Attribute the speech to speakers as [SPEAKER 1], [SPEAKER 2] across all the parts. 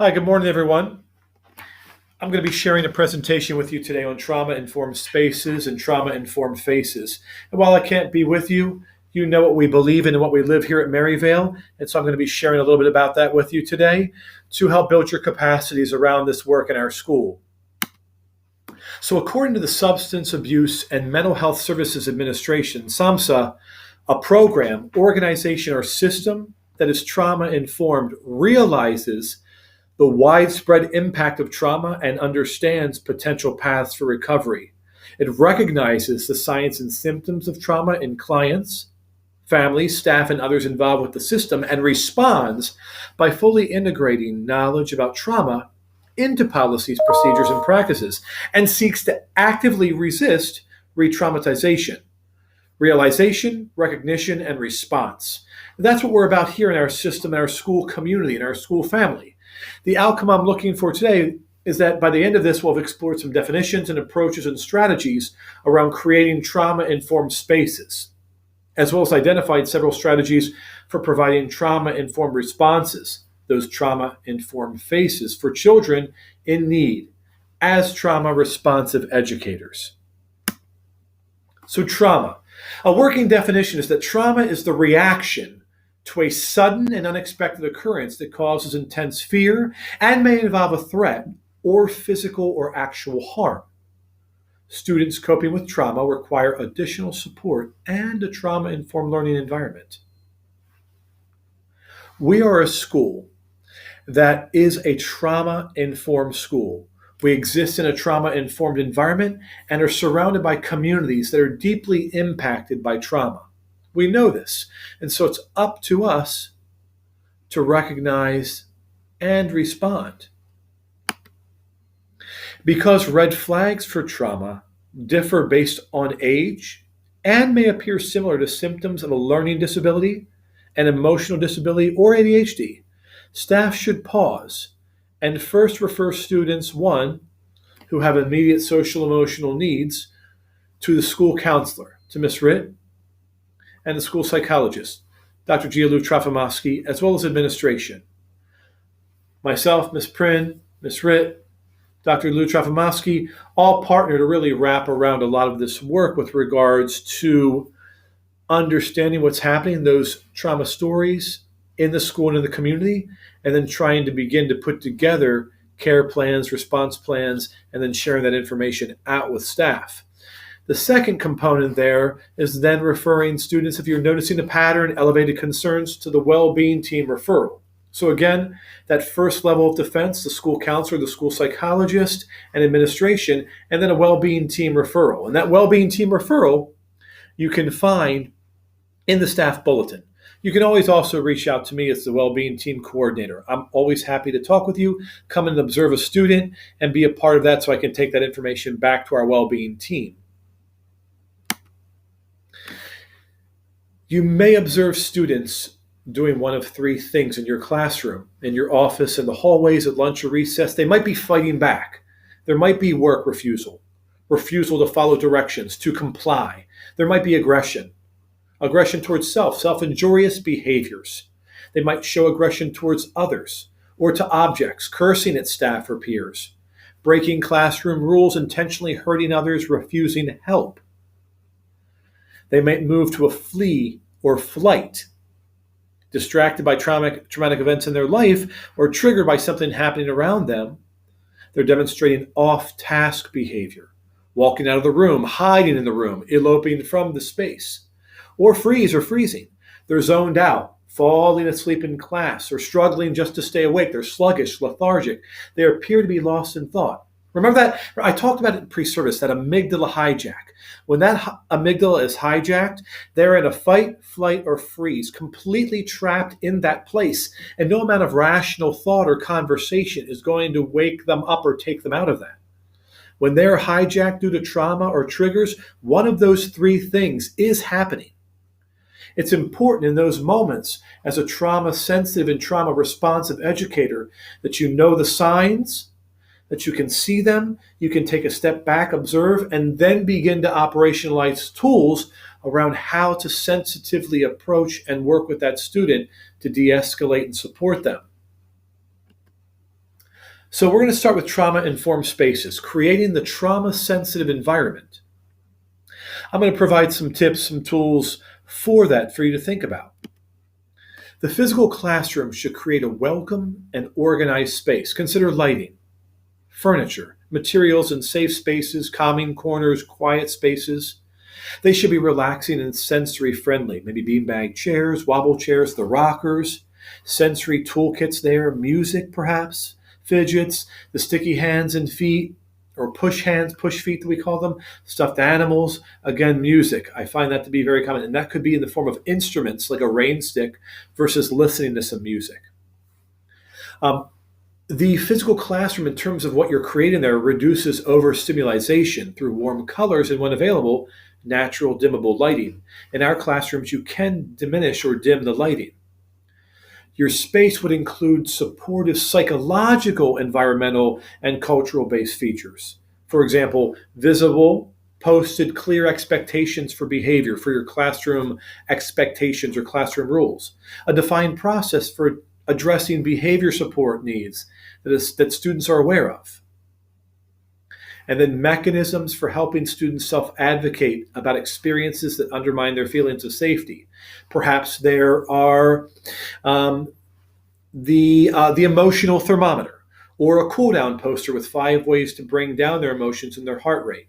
[SPEAKER 1] Hi, good morning, everyone. I'm going to be sharing a presentation with you today on trauma-informed spaces and trauma-informed faces. And while I can't be with you, you know what we believe in and what we live here at Maryvale. And so I'm going to be sharing a little bit about that with you today to help build your capacities around this work in our school. So according to the Substance Abuse and Mental Health Services Administration, SAMHSA, a program, organization, or system that is trauma-informed realizes the widespread impact of trauma and understands potential paths for recovery. It recognizes the signs and symptoms of trauma in clients, families, staff, and others involved with the system and responds by fully integrating knowledge about trauma into policies, procedures, and practices, and seeks to actively resist re-traumatization, realization, recognition, and response. That's what we're about here in our system, in our school community, in our school family. The outcome I'm looking for today is that by the end of this, we'll have explored some definitions and approaches and strategies around creating trauma-informed spaces, as well as identified several strategies for providing trauma-informed responses, those trauma-informed faces for children in need as trauma-responsive educators. So trauma. A working definition is that trauma is the reaction to a sudden and unexpected occurrence that causes intense fear and may involve a threat or physical or actual harm. Students coping with trauma require additional support and a trauma-informed learning environment. We are a school that is a trauma-informed school. We exist in a trauma-informed environment and are surrounded by communities that are deeply impacted by trauma. We know this, and so it's up to us to recognize and respond. Because red flags for trauma differ based on age and may appear similar to symptoms of a learning disability, an emotional disability, or ADHD, staff should pause and first refer students, one, who have immediate social emotional needs, to the school counselor, to Ms. Ritt, and the school psychologist, Dr. Gianlu Trafamaschi, as well as administration. Myself, Ms. Prin, Ms. Ritt, Dr. Lou Trafamaschi, all partner to really wrap around a lot of this work with regards to understanding what's happening, those trauma stories in the school and in the community, and then trying to begin to put together care plans, response plans, and then sharing that information out with staff. The second component there is then referring students, if you're noticing a pattern, elevated concerns, to the well-being team referral. So again, that first level of defense, the school counselor, the school psychologist, and administration, and then a well-being team referral. And that well-being team referral you can find in the staff bulletin. You can always also reach out to me as the well-being team coordinator. I'm always happy to talk with you, come and observe a student, and be a part of that so I can take that information back to our well-being team. You may observe students doing one of three things in your classroom, in your office, in the hallways, at lunch or recess. They might be fighting back. There might be work refusal to follow directions, to comply. There might be aggression towards self-injurious behaviors. They might show aggression towards others or to objects, cursing at staff or peers, breaking classroom rules, intentionally hurting others, refusing help. They might move to a flee or flight, distracted by traumatic events in their life or triggered by something happening around them. They're demonstrating off-task behavior, walking out of the room, hiding in the room, eloping from the space, or freeze or freezing. They're zoned out, falling asleep in class, or struggling just to stay awake. They're sluggish, lethargic. They appear to be lost in thought. Remember that? I talked about it in pre-service, that amygdala hijack. When that amygdala is hijacked, they're in a fight, flight, or freeze, completely trapped in that place. And no amount of rational thought or conversation is going to wake them up or take them out of that. When they're hijacked due to trauma or triggers, one of those three things is happening. It's important in those moments, as a trauma-sensitive and trauma-responsive educator, that you know the signs, that you can see them, you can take a step back, observe, and then begin to operationalize tools around how to sensitively approach and work with that student to de-escalate and support them. So we're going to start with trauma-informed spaces, creating the trauma-sensitive environment. I'm going to provide some tips, some tools for that for you to think about. The physical classroom should create a welcome and organized space. Consider lighting, furniture, materials and safe spaces, calming corners, quiet spaces. They should be relaxing and sensory friendly. Maybe beanbag chairs, wobble chairs, the rockers, sensory toolkits there, music perhaps, fidgets, the sticky hands and feet, or push hands, push feet that we call them, stuffed animals. Again, music. I find that to be very common. And that could be in the form of instruments like a rain stick versus listening to some music. Um, the physical classroom, in terms of what you're creating there, reduces overstimulation through warm colors and, when available, natural dimmable lighting. In our classrooms, you can diminish or dim the lighting. Your space would include supportive psychological, environmental, and cultural based features. For example, visible, posted clear expectations for behavior for your classroom expectations or classroom rules, a defined process for addressing behavior support needs that students are aware of, and then mechanisms for helping students self-advocate about experiences that undermine their feelings of safety. Perhaps there are the emotional thermometer, or a cool down poster with 5 ways to bring down their emotions and their heart rate.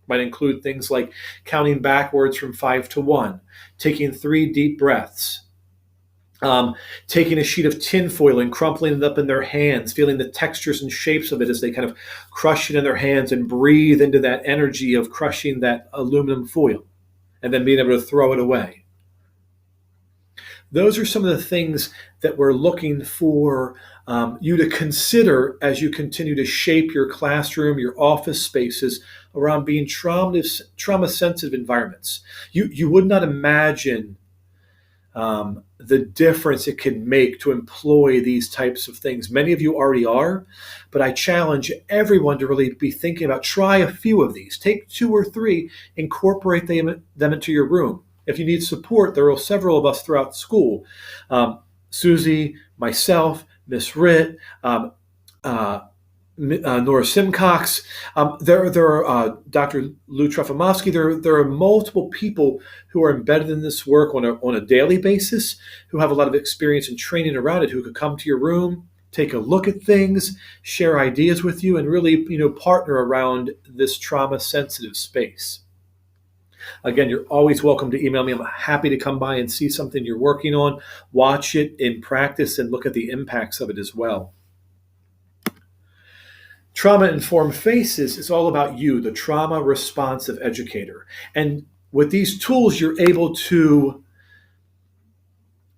[SPEAKER 1] Might include things like counting backwards from 5 to 1, taking 3 deep breaths, taking a sheet of tinfoil and crumpling it up in their hands, feeling the textures and shapes of it as they kind of crush it in their hands and breathe into that energy of crushing that aluminum foil, and then being able to throw it away. Those are some of the things that we're looking for you to consider as you continue to shape your classroom, your office spaces around being trauma-sensitive environments. You would not imagine the difference it can make to employ these types of things. Many of you already are, but I challenge everyone to really be thinking about, try a few of these. Take 2 or 3, incorporate them into your room. If you need support, there are several of us throughout school. Susie, myself, Miss Ritt, Nora Simcox. There are Dr. Lou Trefimowski. There are multiple people who are embedded in this work on a daily basis, who have a lot of experience and training around it, who could come to your room, take a look at things, share ideas with you, and really partner around this trauma-sensitive space. Again, you're always welcome to email me. I'm happy to come by and see something you're working on, watch it in practice, and look at the impacts of it as well. Trauma-informed faces is all about you, the trauma-responsive educator. And with these tools, you're able to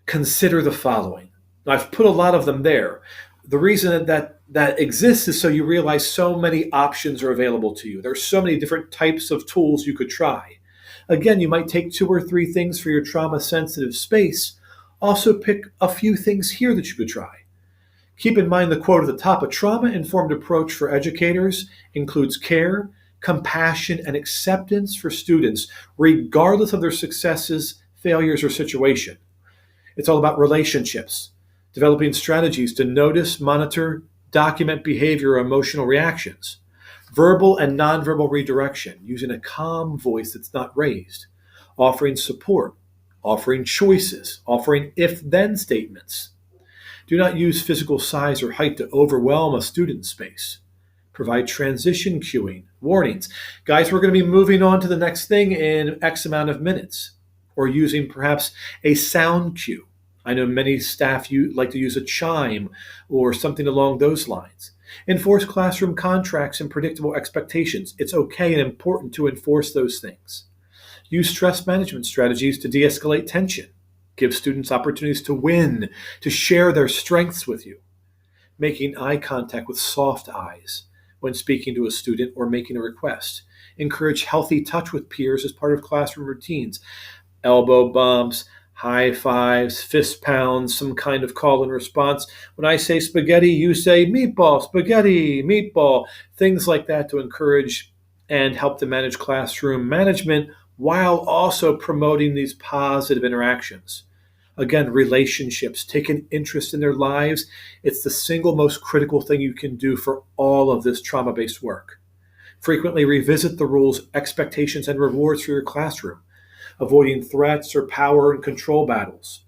[SPEAKER 1] consider the following. Now, I've put a lot of them there. The reason that exists is so you realize so many options are available to you. There's so many different types of tools you could try. Again, you might take 2 or 3 things for your trauma-sensitive space. Also pick a few things here that you could try. Keep in mind the quote at the top: a trauma-informed approach for educators includes care, compassion, and acceptance for students, regardless of their successes, failures, or situation. It's all about relationships, developing strategies to notice, monitor, document behavior or emotional reactions, verbal and nonverbal redirection, using a calm voice that's not raised, offering support, offering choices, offering if-then statements. Do not use physical size or height to overwhelm a student space. Provide transition cueing, warnings. Guys, we're going to be moving on to the next thing in X amount of minutes. Or using perhaps a sound cue. I know many staff like to use a chime or something along those lines. Enforce classroom contracts and predictable expectations. It's okay and important to enforce those things. Use stress management strategies to de-escalate tension. Give students opportunities to win, to share their strengths with you. Making eye contact with soft eyes when speaking to a student or making a request. Encourage healthy touch with peers as part of classroom routines. Elbow bumps, high fives, fist pounds, some kind of call and response. When I say spaghetti, you say meatball, spaghetti, meatball, things like that to encourage and help to manage classroom management while also promoting these positive interactions. Again, relationships, take an interest in their lives. It's the single most critical thing you can do for all of this trauma based work. Frequently revisit the rules, expectations, and rewards for your classroom, avoiding threats or power and control battles.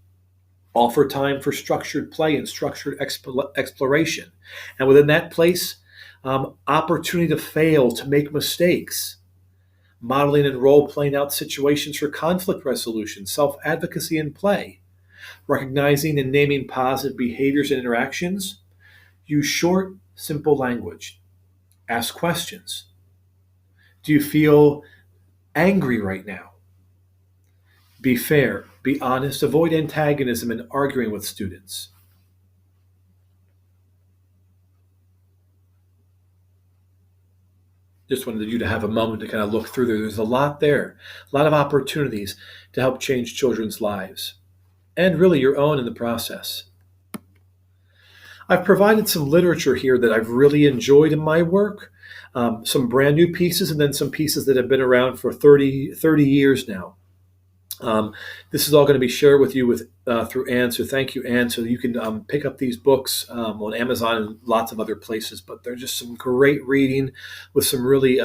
[SPEAKER 1] Offer time for structured play and structured exploration. And within that place, opportunity to fail, to make mistakes. Modeling and role playing out situations for conflict resolution, self advocacy, and play. Recognizing and naming positive behaviors and interactions. Use short, simple language. Ask questions. Do you feel angry right now? Be fair, be honest, avoid antagonism and arguing with students. Just wanted you to have a moment to kind of look through there. There's a lot there, a lot of opportunities to help change children's lives and really your own in the process. I've provided some literature here that I've really enjoyed in my work, some brand new pieces, and then some pieces that have been around for 30 years now. This is all going to be shared with you through Anne. So thank you, Anne. So you can pick up these books on Amazon and lots of other places. But they're just some great reading with some really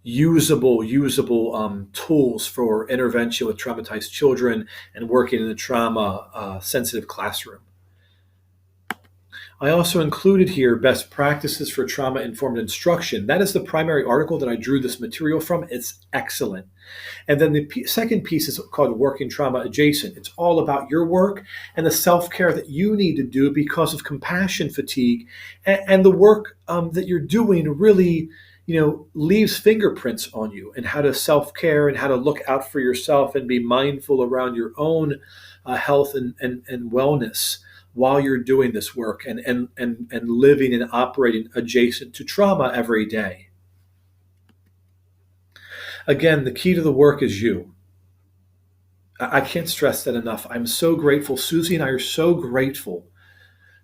[SPEAKER 1] usable tools for intervention with traumatized children and working in the trauma sensitive classroom. I also included here best practices for trauma informed instruction. That is the primary article that I drew this material from. It's excellent. And then the second piece is called Working Trauma Adjacent. It's all about your work and the self-care that you need to do because of compassion fatigue. And the work that you're doing really, leaves fingerprints on you, and how to self-care and how to look out for yourself and be mindful around your own health and wellness while you're doing this work and living and operating adjacent to trauma every day. Again, the key to the work is you. I can't stress that enough. I'm so grateful. Susie and I are so grateful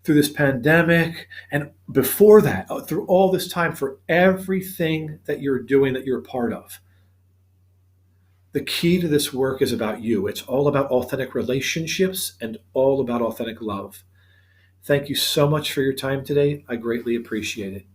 [SPEAKER 1] through this pandemic and before that, through all this time, for everything that you're doing, that you're a part of. The key to this work is about you. It's all about authentic relationships and all about authentic love. Thank you so much for your time today. I greatly appreciate it.